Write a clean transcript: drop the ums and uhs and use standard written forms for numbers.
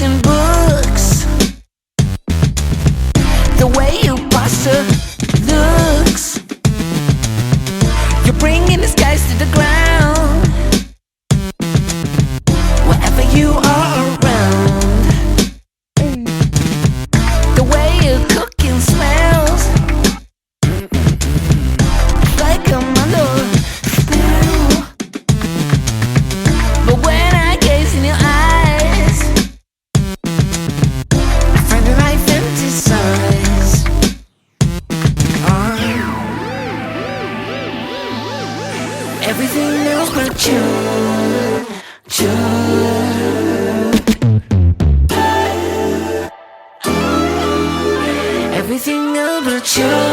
in books. The way you bust her looks. You're bringing the skies to the ground. Wherever you are around. The way your cooking smells. Like I'm under spell. But when I gaze in your eyes, I find a life empty size. Everything else but you, you. Everything else but you.